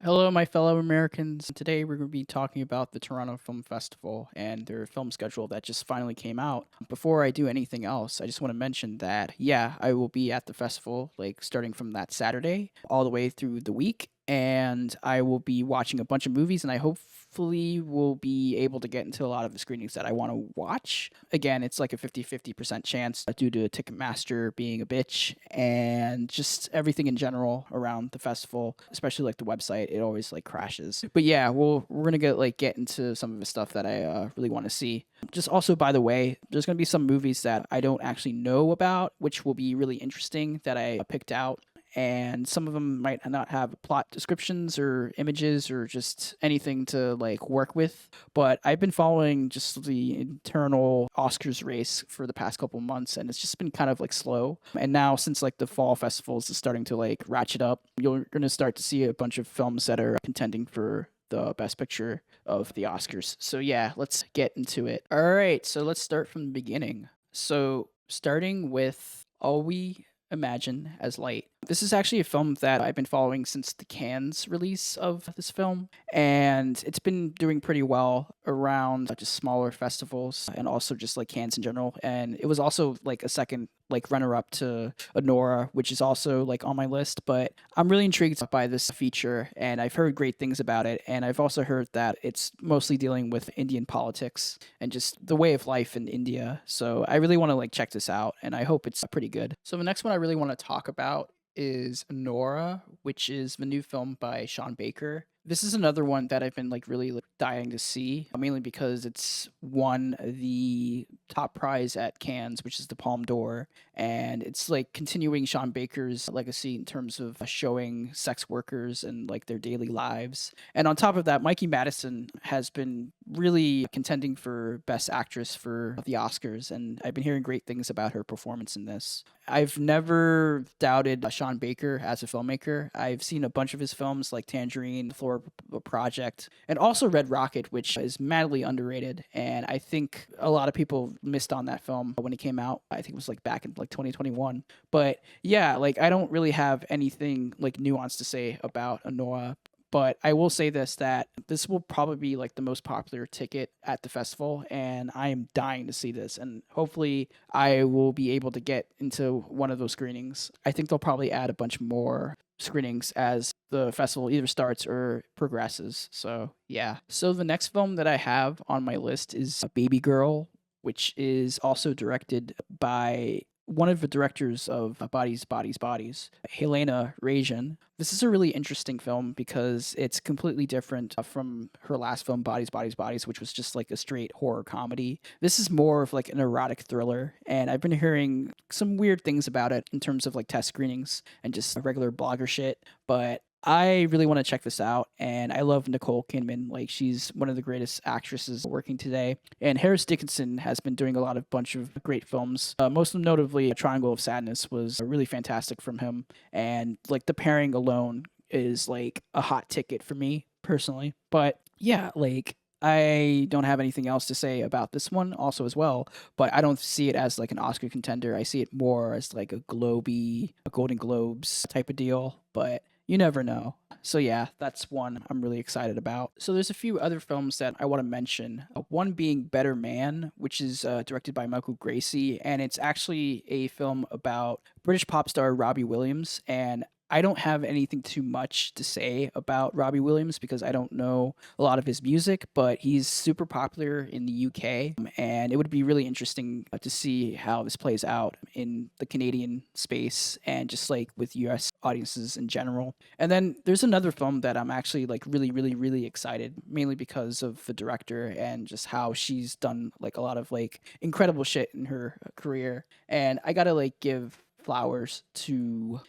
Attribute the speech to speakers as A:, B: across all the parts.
A: Hello, my fellow Americans. Today we're going to be talking about the Toronto Film Festival and their film schedule that just finally came out. Before I do anything else, I just want to mention that, yeah, I will be at the festival, like starting from that Saturday all the way through the week. And I will be watching a bunch of movies, and I hopefully will be able to get into a lot of the screenings that I want to watch. Again, it's like a 50-50% chance due to Ticketmaster being a bitch and just everything in general around the festival, especially like the website. It always like crashes. But yeah, we're gonna get into some of the stuff that I really want to see. Just also, by the way, there's gonna be some movies that I don't actually know about, which will be really interesting that I picked out, and some of them might not have plot descriptions or images or just anything to like work with. But I've been following just the internal Oscars race for the past couple months, and it's just been kind of like slow. And now, since like the fall festivals is starting to like ratchet up, you're going to start to see a bunch of films that are contending for the best picture of the Oscars. So yeah, let's get into it. All right, so let's start from the beginning. So starting with All We Imagine as Light. This is actually a film that I've been following since the Cannes release of this film, and it's been doing pretty well around just smaller festivals and also just like Cannes in general. And it was also like a second like runner up to Honora, which is also like on my list. But I'm really intrigued by this feature, and I've heard great things about it. And I've also heard that it's mostly dealing with Indian politics and just the way of life in India. So I really want to like check this out, and I hope it's pretty good. So the next one I really want to talk about is Nora, which is the new film by Sean Baker. This is another one that I've been like really like, dying to see, mainly because it's won the top prize at Cannes, which is the Palme d'Or, and it's like continuing Sean Baker's legacy in terms of showing sex workers and like their daily lives. And on top of that, Mikey Madison has been really contending for Best Actress for the Oscars, and I've been hearing great things about her performance in this. I've never doubted Sean Baker as a filmmaker. I've seen a bunch of his films like Tangerine, The Flora Project, and also Red Rocket, which is madly underrated. And I think a lot of people missed on that film when it came out. I think it was like back in like 2021. But yeah, like I don't really have anything like nuanced to say about Anoa. But I will say this, that this will probably be like the most popular ticket at the festival, and I am dying to see this. And hopefully, I will be able to get into one of those screenings. I think they'll probably add a bunch more screenings as the festival either starts or progresses. So, yeah. So, the next film that I have on my list is Baby Girl, which is also directed by one of the directors of Bodies, Helena Rajan. This is a really interesting film because it's completely different from her last film, Bodies, which was just like a straight horror comedy. This is more of like an erotic thriller, and I've been hearing some weird things about it in terms of like test screenings and just regular blogger shit. But I really want to check this out, and I love Nicole Kidman. Like, she's one of the greatest actresses working today. And Harris Dickinson has been doing a lot of bunch of great films. Most notably, Triangle of Sadness was really fantastic from him, and like the pairing alone is like a hot ticket for me personally. But yeah, like I don't have anything else to say about this one also as well, but I don't see it as like an Oscar contender. I see it more as like a Golden Globes type of deal, but you never know. So yeah, that's one I'm really excited about. So there's a few other films that I want to mention. One being Better Man, which is directed by Michael Gracie, and it's actually a film about British pop star Robbie Williams. And I don't have anything too much to say about Robbie Williams because I don't know a lot of his music, but he's super popular in the UK, and it would be really interesting to see how this plays out in the Canadian space and just like with US audiences in general. And then there's another film that I'm actually like really excited, mainly because of the director and just how she's done like a lot of like incredible shit in her career. And I gotta give flowers to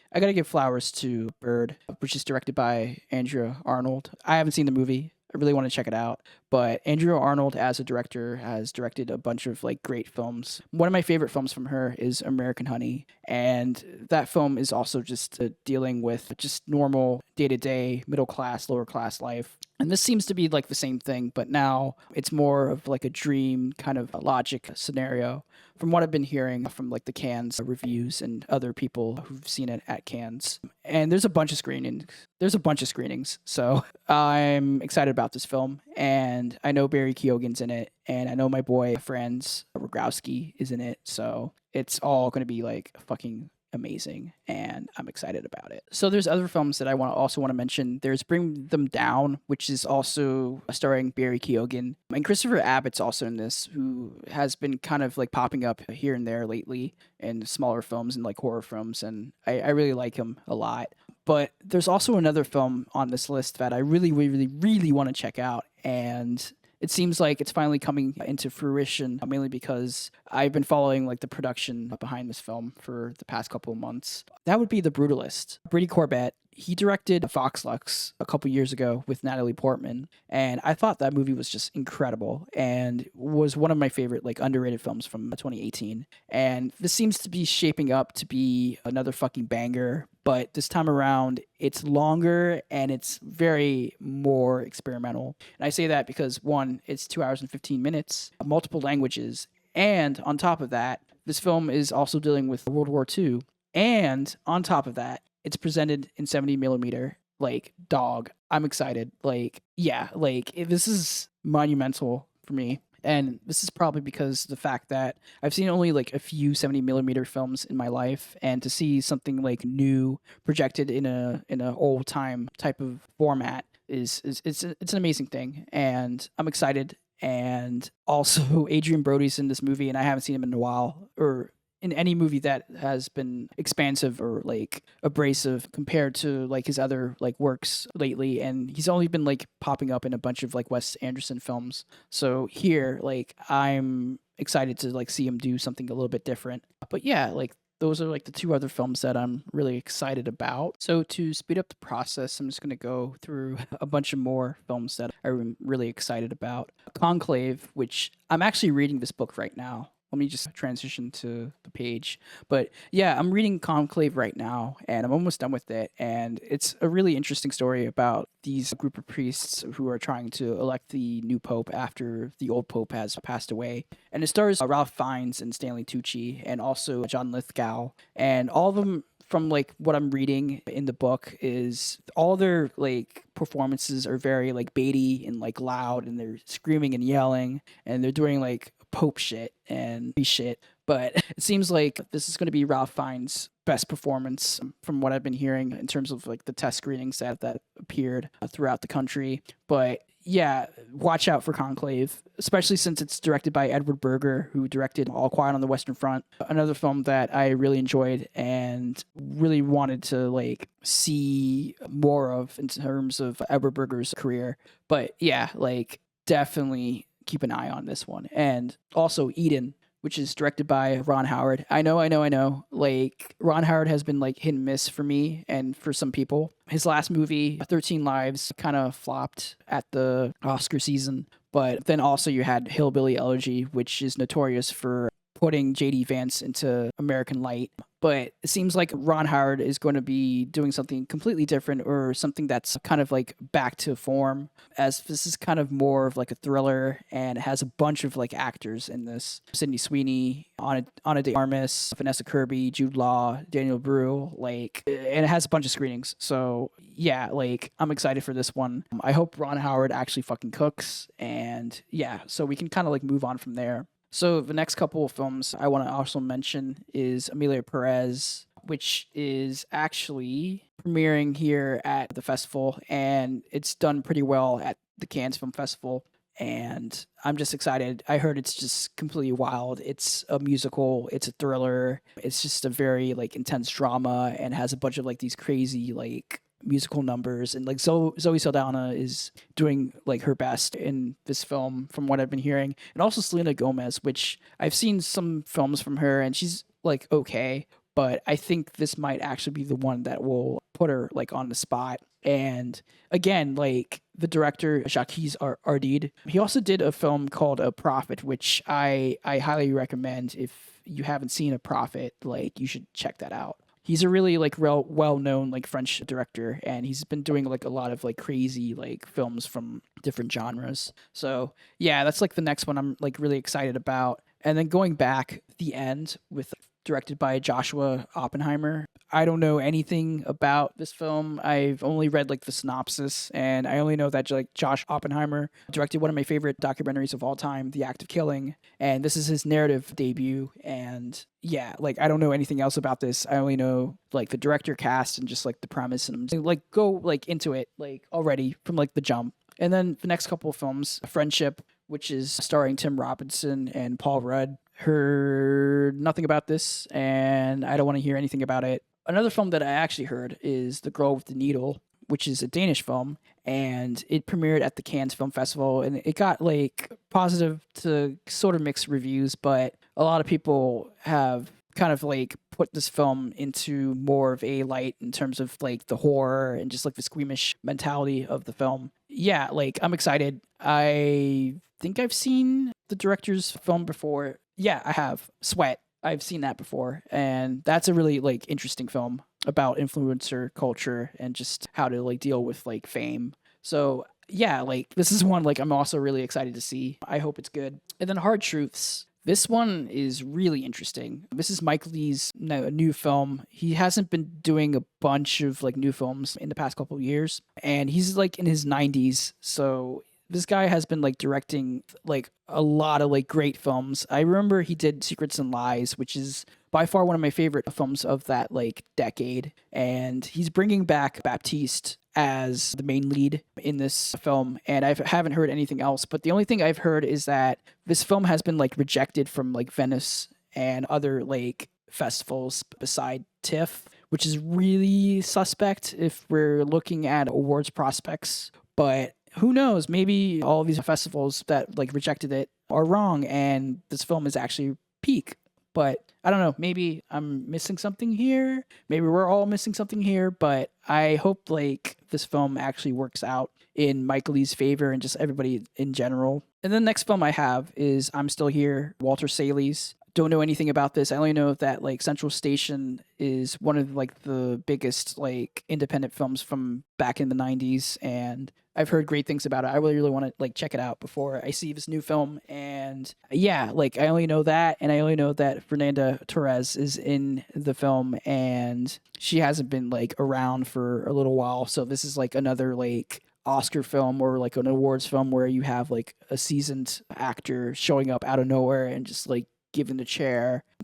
A: Bird, which is directed by Andrea Arnold. I haven't seen the movie. I really want to check it out, but Andrea Arnold as a director has directed a bunch of like great films. One of my favorite films from her is American Honey, and that film is also just dealing with just normal day-to-day middle class, lower class life. And this seems to be like the same thing, but now it's more of like a dream kind of a logic scenario from what I've been hearing from like the Cannes reviews and other people who've seen it at Cannes. And there's a bunch of screenings. There's a bunch of screenings. So I'm excited about this film. And I know Barry Keoghan's in it. And I know my boy Franz Rogowski is in it. So it's all going to be like fucking amazing, and I'm excited about it. So there's other films that I also want to mention. There's Bring Them Down, which is also starring Barry Keoghan, and Christopher Abbott's also in this, who has been kind of like popping up here and there lately in smaller films and like horror films, and I really like him a lot. But there's also another film on this list that I really, really, really want to check out, and it seems like it's finally coming into fruition, mainly because I've been following like the production behind this film for the past couple of months. That would be The Brutalist. Brady Corbett, he directed Fox Lux a couple years ago with Natalie Portman, and I thought that movie was just incredible and was one of my favorite like underrated films from 2018. And this seems to be shaping up to be another fucking banger, but this time around it's longer and it's very more experimental. And I say that because one, it's 2 hours and 15 minutes, multiple languages, and on top of that, this film is also dealing with World War II. And on top of that, it's presented in 70 millimeter. Like, dog, I'm excited. Like, yeah, like this is monumental for me. And this is probably because the fact that I've seen only like a few 70 millimeter films in my life, and to see something like new projected in a old time type of format is it's an amazing thing, and I'm excited. And also, Adrian Brody's in this movie, and I haven't seen him in a while, or in any movie that has been expansive or like abrasive compared to like his other like works lately. And he's only been like popping up in a bunch of like Wes Anderson films. So here, like, I'm excited to like see him do something a little bit different. But yeah, like, those are like the two other films that I'm really excited about. So to speed up the process, I'm just going to go through a bunch of more films that I'm really excited about. Conclave, which I'm actually reading this book right now. Let me just transition to the page. But yeah, I'm reading Conclave right now, and I'm almost done with it. And it's a really interesting story about these group of priests who are trying to elect the new pope after the old pope has passed away. And it stars Ralph Fiennes and Stanley Tucci, and also John Lithgow. And all of them, from like what I'm reading in the book, is all their like performances are very like baity and like loud, and they're screaming and yelling, and they're doing like Pope shit and shit. But it seems like this is going to be Ralph Fiennes' best performance from what I've been hearing in terms of like the test screenings that appeared throughout the country. But yeah, watch out for Conclave, especially since it's directed by Edward Berger, who directed All Quiet on the Western Front, another film that I really enjoyed and really wanted to like see more of in terms of Edward Berger's career. But yeah, like, definitely keep an eye on this one. And also Eden, which is directed by Ron Howard. I know. Like, Ron Howard has been like hit and miss for me and for some people. His last movie, 13 Lives, kind of flopped at the Oscar season. But then also you had Hillbilly Elegy, which is notorious for putting J.D. Vance into American Light. But it seems like Ron Howard is going to be doing something completely different, or something that's kind of like back to form, as this is kind of more of like a thriller, and it has a bunch of like actors in this. Sydney Sweeney, Ana de Armas, Vanessa Kirby, Jude Law, Daniel Brew, like, and it has a bunch of screenings. So yeah, like, I'm excited for this one. I hope Ron Howard actually fucking cooks, and yeah, so we can kind of like move on from there. So the next couple of films I want to also mention is Emilia Perez, which is actually premiering here at the festival, and it's done pretty well at the Cannes Film Festival. And I'm just excited. I heard it's just completely wild. It's a musical. It's a thriller. It's just a very like intense drama, and has a bunch of like these crazy like musical numbers. And like Zoe Saldana is doing like her best in this film from what I've been hearing. And also Selena Gomez, which I've seen some films from her, and she's like okay, but I think this might actually be the one that will put her like on the spot. And again, like, the director Jacques Ardid. He also did a film called A Prophet, which I highly recommend. If you haven't seen A Prophet, like you should check that out. He's a really like well known like French director, and he's been doing like a lot of like crazy like films from different genres. So yeah, that's like the next one I'm like really excited about. And then going back, The End, with directed by Joshua Oppenheimer. I don't know anything about this film. I've only read like the synopsis, and I only know that like Josh Oppenheimer directed one of my favorite documentaries of all time, The Act of Killing, and this is his narrative debut. And yeah, like I don't know anything else about this. I only know like the director, cast, and just like the premise, and I'm just, like go like into it like already from like the jump. And then the next couple of films, Friendship, which is starring Tim Robinson and Paul Rudd. Heard nothing about this, and I don't want to hear anything about it. Another film that I actually heard is The Girl with the Needle, which is a Danish film, and it premiered at the Cannes Film Festival, and it got like positive to sort of mixed reviews, but a lot of people have kind of like put this film into more of a light in terms of like the horror and just like the squeamish mentality of the film. Yeah, like I'm excited. I think I've seen the director's film before. Yeah, I have. Sweat. I've seen that before, and that's a really like interesting film about influencer culture and just how to like deal with like fame. So yeah, like this is one like I'm also really excited to see. I hope it's good. And then Hard Truths. This one is really interesting. This is Mike Leigh's new film. He hasn't been doing a bunch of like new films in the past couple of years, and he's like in his 90s, so this guy has been like directing like a lot of like great films. I remember he did Secrets and Lies, which is by far one of my favorite films of that like decade. And he's bringing back Baptiste as the main lead in this film. And I haven't heard anything else. But the only thing I've heard is that this film has been like rejected from like Venice and other like festivals beside TIFF, which is really suspect if we're looking at awards prospects. But who knows? Maybe all of these festivals that like rejected it are wrong, and this film is actually peak. But I don't know. Maybe I'm missing something here. Maybe we're all missing something here. But I hope like this film actually works out in Mike Leigh's favor and just everybody in general. And then the next film I have is I'm Still Here, Walter Saley's. Don't know anything about this. I only know that like Central Station is one of like the biggest like independent films from back in the 90s, and I've heard great things about it. I really want to like check it out before I see this new film. And yeah, like I only know that, and I only know that Fernanda Torres is in the film, and she hasn't been like around for a little while. So this is like another like Oscar film or like an awards film where you have like a seasoned actor showing up out of nowhere and just like given the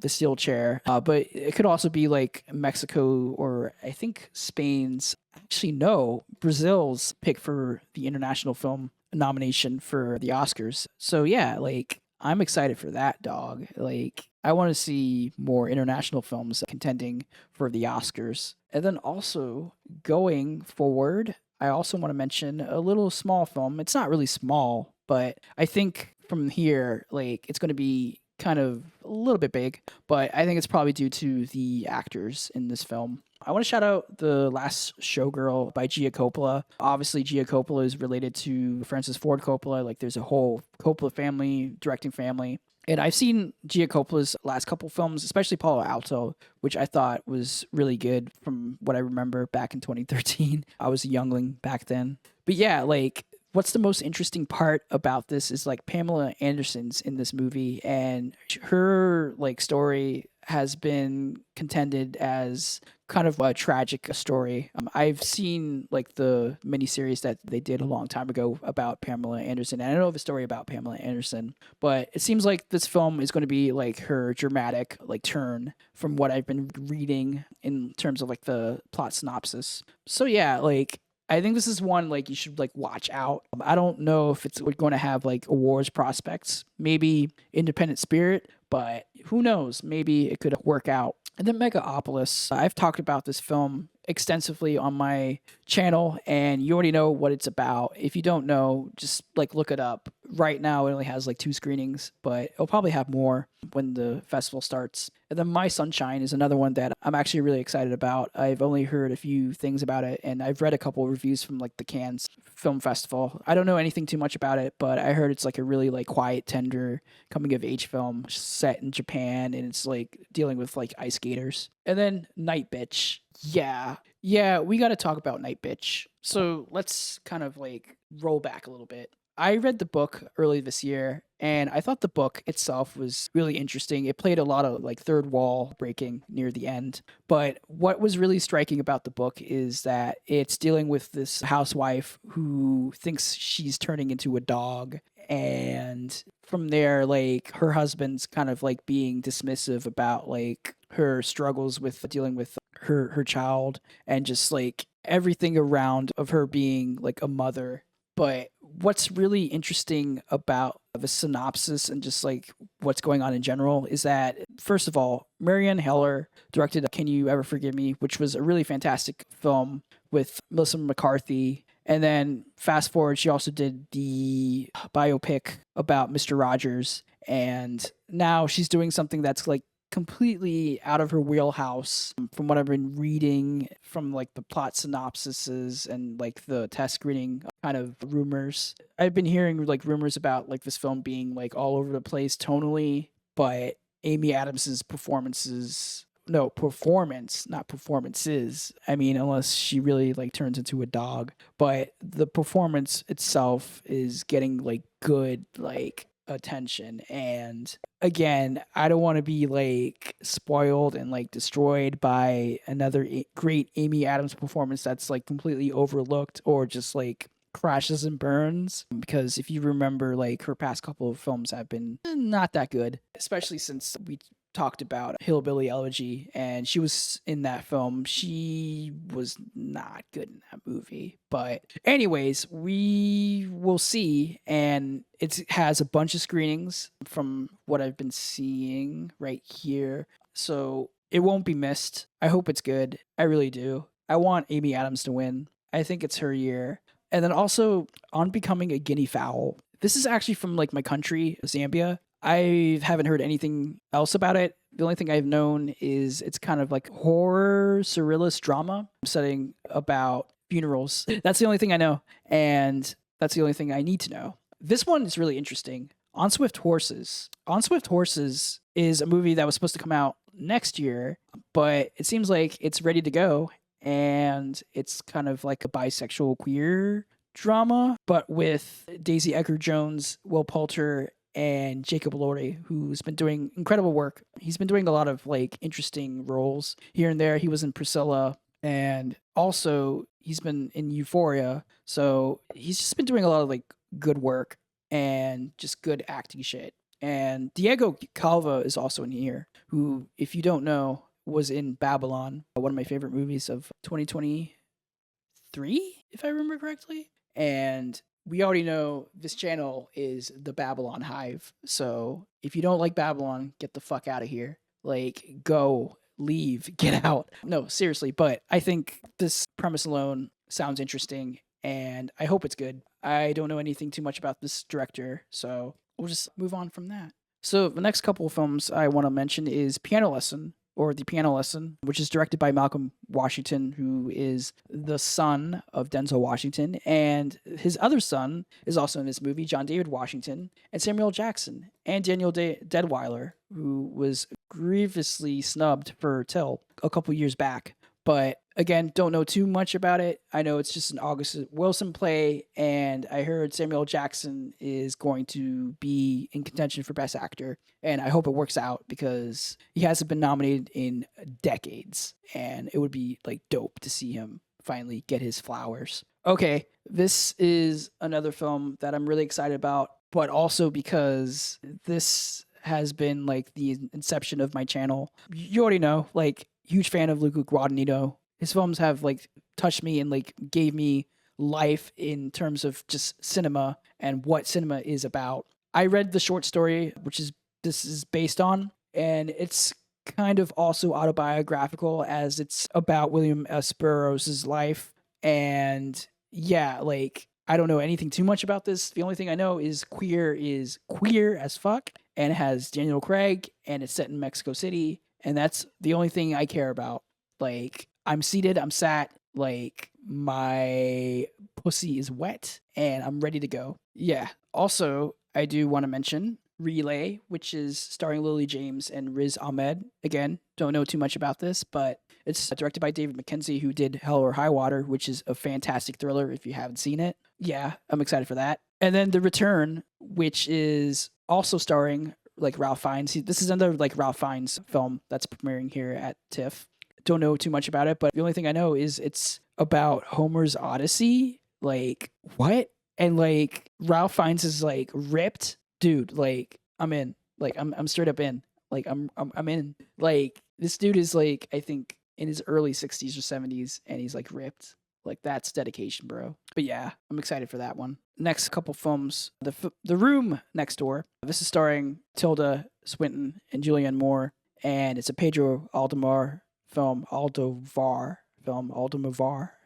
A: steel chair. But it could also be like Mexico or I think Spain's, actually no, Brazil's pick for the international film nomination for the Oscars. So yeah, like I'm excited for that, dog. Like I want to see more international films contending for the Oscars. And then also going forward, I also want to mention a little small film. It's not really small, but I think from here, like it's going to be kind of a little bit big, but I think it's probably due to the actors in this film. I want to shout out The Last Showgirl by Gia Coppola. Obviously, Gia Coppola is related to Francis Ford Coppola. Like, there's a whole Coppola family, directing family. And I've seen Gia Coppola's last couple films, especially Palo Alto, which I thought was really good from what I remember back in 2013. I was a youngling back then. But yeah, like, what's the most interesting part about this is like Pamela Anderson's in this movie, and her like story has been contended as kind of a tragic story. I've seen like the miniseries that they did a long time ago about Pamela Anderson, and I know of a story about Pamela Anderson, but it seems like this film is going to be like her dramatic like turn from what I've been reading in terms of like the plot synopsis. So yeah, like I think this is one like you should like watch out. I don't know if it's going to have like awards prospects, maybe Independent Spirit, but who knows? Maybe it could work out. And then Megapolis. I've talked about this film extensively on my channel, and you already know what it's about. If you don't know, just like look it up. right now it only has like 2 screenings, but it'll probably have more when the festival starts. And then My Sunshine is another one that I'm actually really excited about. I've only heard a few things about it, and I've read a couple of reviews from like the Cannes Film Festival. I don't know anything too much about it, but I heard it's like a really like quiet, tender coming of age film set in Japan, and it's like dealing with like ice skaters. And then Night Bitch. Yeah, we got to talk about Night Bitch. So let's kind of like roll back a little bit. I read the book early this year, and I thought the book itself was really interesting. It played a lot of like third wall breaking near the end. But what was really striking about the book is that it's dealing with this housewife who thinks she's turning into a dog. And from there, like her husband's kind of like being dismissive about like her struggles with dealing with her child and just like everything around of her being like a mother. But what's really interesting about the synopsis and just like what's going on in general is that, first of all, Marianne Heller directed Can You Ever Forgive Me, which was a really fantastic film with Melissa McCarthy. And then fast forward, she also did the biopic about Mr. Rogers. And now she's doing something that's like completely out of her wheelhouse from what I've been reading from like the plot synopsises and like the test screening kind of rumors. I've been hearing like rumors about like this film being like all over the place tonally, but Amy Adams's performances no performance not performances, I mean, unless she really like turns into a dog, but the performance itself is getting like good like attention. And again, I don't want to be like spoiled and like destroyed by another great Amy Adams performance that's like completely overlooked or just like crashes and burns, because if you remember, like her past couple of films have been not that good, especially since we talked about Hillbilly Elegy and she was in that film. She was not good in that movie. But anyways, we will see. And it has a bunch of screenings from what I've been seeing right here. So it won't be missed. I hope it's good. I really do. I want Amy Adams to win. I think it's her year. And then also On Becoming a Guinea Fowl. This is actually from like my country, Zambia. I haven't heard anything else about it. The only thing I've known is it's kind of like horror, surrealist drama setting about funerals. That's the only thing I know. And that's the only thing I need to know. This one is really interesting. On Swift Horses. On Swift Horses is a movie that was supposed to come out next year, but it seems like it's ready to go. And it's kind of like a bisexual queer drama, but with Daisy Edgar Jones, Will Poulter, and Jacob Elordi, who's been doing incredible work. He's been doing a lot of like interesting roles here and there. He was in Priscilla, and also he's been in Euphoria. So he's just been doing a lot of like good work and just good acting shit. And Diego Calva is also in here, who, if you don't know, was in Babylon, one of my favorite movies of 2023, if I remember correctly. And we already know this channel is the Babylon Hive. So if you don't like Babylon, get the fuck out of here. Like, go, leave, get out. No, seriously. But I think this premise alone sounds interesting, and I hope it's good. I don't know anything too much about this director, so we'll just move on from that. So the next couple of films I want to mention is Piano Lesson, or The Piano Lesson, which is directed by Malcolm Washington, who is the son of Denzel Washington. And his other son is also in this movie, John David Washington, and Samuel Jackson, and Daniel Deadwyler, who was grievously snubbed for Till a couple years back. But again, don't know too much about it. I know it's just an August Wilson play, and I heard Samuel Jackson is going to be in contention for Best Actor. And I hope it works out because he hasn't been nominated in decades, and it would be like dope to see him finally get his flowers. Okay, this is another film that I'm really excited about, but also because this has been like the inception of my channel. You already know, like, huge fan of Luca Guadagnino. His films have like touched me and like gave me life in terms of just cinema and what cinema is about. I read the short story, which is this is based on, and it's kind of also autobiographical as it's about William S. Burroughs' life. And yeah, like I don't know anything too much about this. The only thing I know is queer as fuck, and it has Daniel Craig, and it's set in Mexico City, and that's the only thing I care about. Like, I'm seated, I'm sat, like, my pussy is wet, and I'm ready to go. Yeah. Also, I do want to mention Relay, which is starring Lily James and Riz Ahmed. Again, don't know too much about this, but it's directed by David Mackenzie, who did Hell or High Water, which is a fantastic thriller if you haven't seen it. Yeah, I'm excited for that. And then The Return, which is also starring like Ralph Fiennes. This is another like Ralph Fiennes film that's premiering here at TIFF. Don't know too much about it, but the only thing I know is it's about Homer's Odyssey. Like, what? And like Ralph Fiennes is like ripped. Dude, like I'm in. Like I'm straight up in. Like I'm in. Like this dude is like I think in his early 60s or 70s and he's like ripped. Like that's dedication, bro. But yeah, I'm excited for that one. Next couple films, The Room Next Door. This is starring Tilda Swinton and Julianne Moore, and it's a Pedro Almodovar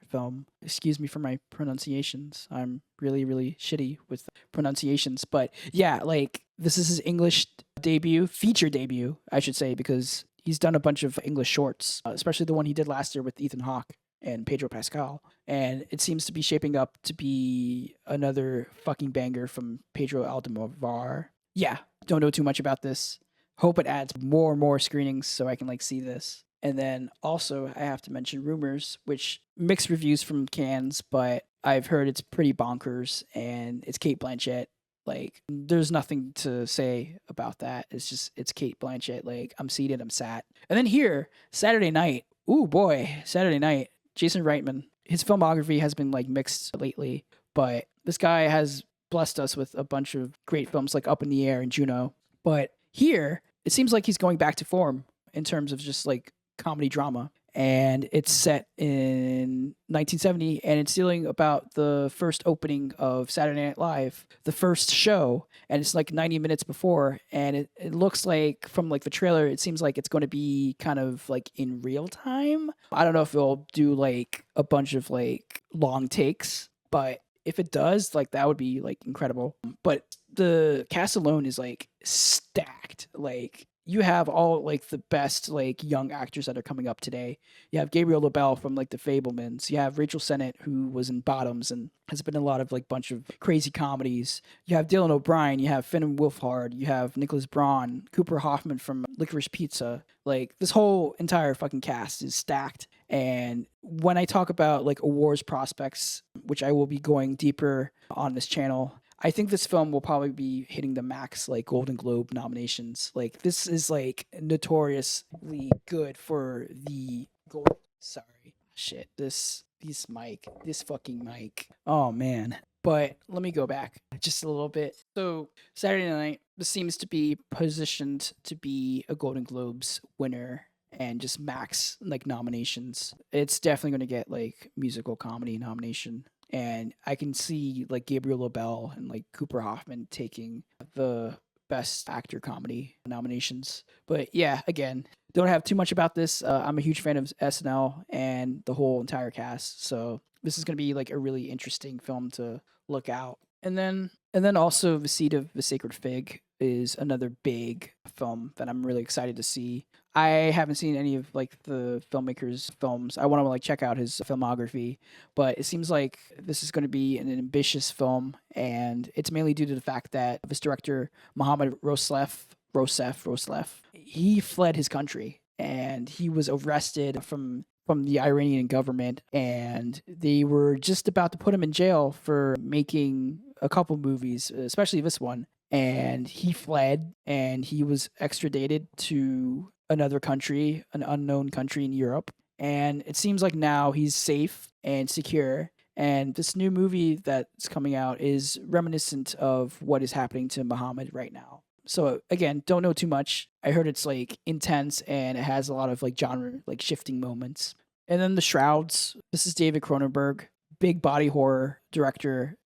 A: film. Excuse me for my pronunciations. I'm really shitty with pronunciations, but yeah, like this is his English feature debut, I should say, because he's done a bunch of English shorts, especially the one he did last year with Ethan Hawke and Pedro Pascal. And it seems to be shaping up to be another fucking banger from Pedro Almodovar. Yeah, don't know too much about this. Hope it adds more and more screenings so I can like see this. And then also I have to mention Rumors, which mixed reviews from Cannes, but I've heard it's pretty bonkers and it's Kate Blanchett. Like there's nothing to say about that. It's Kate Blanchett. Like I'm seated, I'm sat. And then here, Saturday Night. Ooh boy, Saturday Night. Jason Reitman. His filmography has been like mixed lately, but this guy has blessed us with a bunch of great films like Up in the Air and Juno. But here, it seems like he's going back to form in terms of just like comedy drama. And it's set in 1970, and it's dealing about the first opening of Saturday Night Live, the first show, and it's like 90 minutes before, and it looks like from like the trailer, it seems like it's going to be kind of like in real time. I don't know if it'll do like a bunch of like long takes, but if it does, like that would be like incredible. But the cast alone is like stacked. Like you have all like the best like young actors that are coming up today. You have Gabriel LaBelle from like The Fablemans. You have Rachel Sennett, who was in Bottoms and has been in a lot of like bunch of crazy comedies. You have Dylan O'Brien. You have Finn Wolfhard. You have Nicholas Braun, Cooper Hoffman from Licorice Pizza. Like this whole entire fucking cast is stacked. And when I talk about like awards prospects, which I will be going deeper on this channel, I think this film will probably be hitting the max like Golden Globe nominations. Like this is like notoriously good for the gold. Sorry, shit. This fucking mic. Oh man. But let me go back just a little bit. So Saturday Night, this seems to be positioned to be a Golden Globes winner and just max like nominations. It's definitely going to get like musical comedy nomination. And I can see like Gabriel LaBelle and like Cooper Hoffman taking the best actor comedy nominations. But yeah, again, don't have too much about this. I'm a huge fan of SNL and the whole entire cast. So this is going to be like a really interesting film to look out. And then also The Seed of the Sacred Fig is another big film that I'm really excited to see. I haven't seen any of like the filmmaker's films. I want to like check out his filmography, but it seems like this is going to be an ambitious film, and it's mainly due to the fact that this director Mohammad Rosef, he fled his country and he was arrested from the Iranian government, and they were just about to put him in jail for making a couple movies, especially this one. And he fled and he was extradited to another country, an unknown country in Europe. And it seems like now he's safe and secure. And this new movie that's coming out is reminiscent of what is happening to Muhammad right now. So again, don't know too much. I heard it's like intense and it has a lot of like genre like shifting moments. And then The Shrouds. This is David Cronenberg, big body horror director,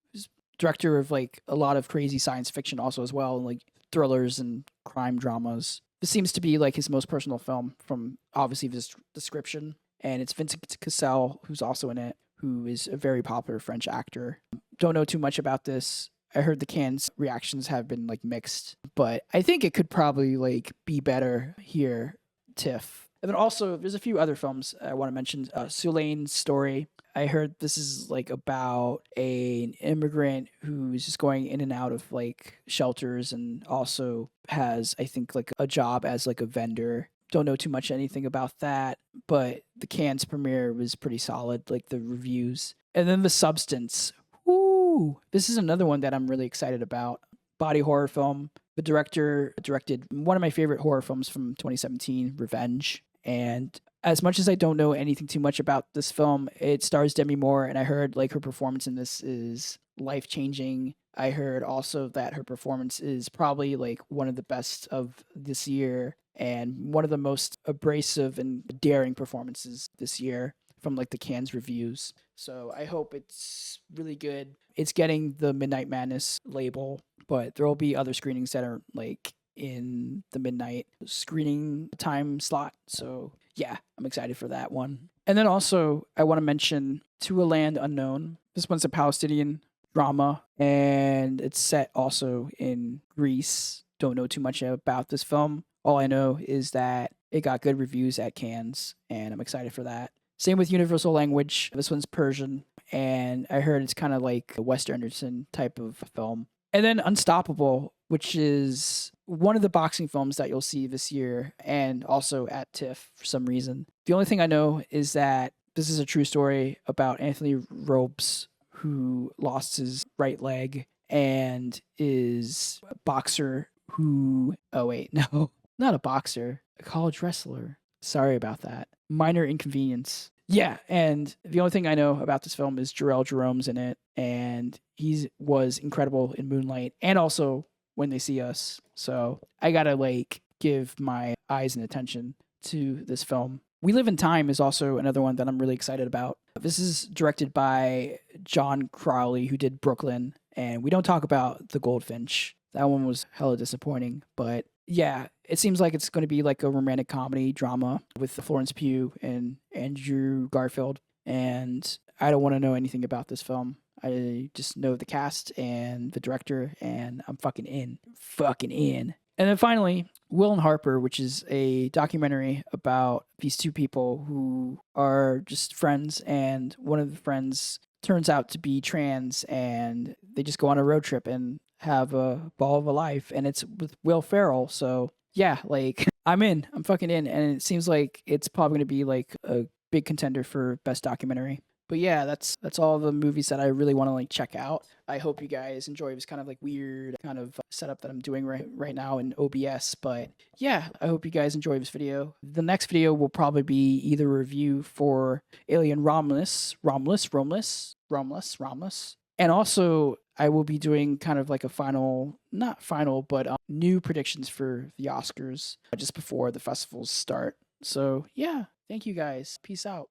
A: director of like a lot of crazy science fiction also as well, and like thrillers and crime dramas. This seems to be like his most personal film from obviously this description. And it's Vincent Cassel who's also in it, who is a very popular French actor. Don't know too much about this. I heard the Cannes reactions have been like mixed, but I think it could probably like be better here, TIFF. And then also, there's a few other films I want to mention. Sulane's Story. I heard this is like about an immigrant who's just going in and out of like shelters and also has, I think, like a job as like a vendor. Don't know too much anything about that, but the Cannes premiere was pretty solid, like the reviews. And then The Substance. Ooh, this is another one that I'm really excited about. Body horror film. The director directed one of my favorite horror films from 2017, Revenge. And as much as I don't know anything too much about this film, it stars Demi Moore, and I heard like her performance in this is life changing. I heard also that her performance is probably like one of the best of this year and one of the most abrasive and daring performances this year from like the Cannes reviews. So I hope it's really good. It's getting the Midnight Madness label, but there will be other screenings that are like in the midnight screening time slot. So yeah, I'm excited for that one. And then also I want to mention To a Land Unknown. This one's a Palestinian drama and it's set also in Greece. Don't know too much about this film. All I know is that it got good reviews at Cannes and I'm excited for that. Same with Universal Language. This one's Persian and I heard it's kind of like a Wes Anderson type of film. And then Unstoppable, which is one of the boxing films that you'll see this year and also at TIFF for some reason. The only thing I know is that this is a true story about Anthony Robes, who lost his right leg and is a boxer who, oh wait, no, not a boxer, a college wrestler. Sorry about that. Minor inconvenience. Yeah, and the only thing I know about this film is Jarrell Jerome's in it, and he was incredible in Moonlight and also When They See Us. So I gotta like give my eyes and attention to this film. We Live in Time is also another one that I'm really excited about. This is directed by John Crowley, who did Brooklyn, and we don't talk about The Goldfinch. That one was hella disappointing, but yeah, it seems like it's going to be like a romantic comedy drama with Florence Pugh and Andrew Garfield. And I don't want to know anything about this film. I just know the cast and the director, and I'm fucking in. Fucking in. And then finally, Will and Harper, which is a documentary about these two people who are just friends, and one of the friends turns out to be trans, and they just go on a road trip and have a ball of a life, and it's with Will Ferrell. So yeah, like I'm in. I'm fucking in, and it seems like it's probably going to be like a big contender for best documentary. But yeah, that's all the movies that I really want to like check out. I hope you guys enjoy this kind of like weird kind of setup that I'm doing right now in OBS. But yeah, I hope you guys enjoy this video. The next video will probably be either a review for Alien Romulus, and also I will be doing kind of like a final, not final, but new predictions for the Oscars just before the festivals start. So yeah, thank you guys. Peace out.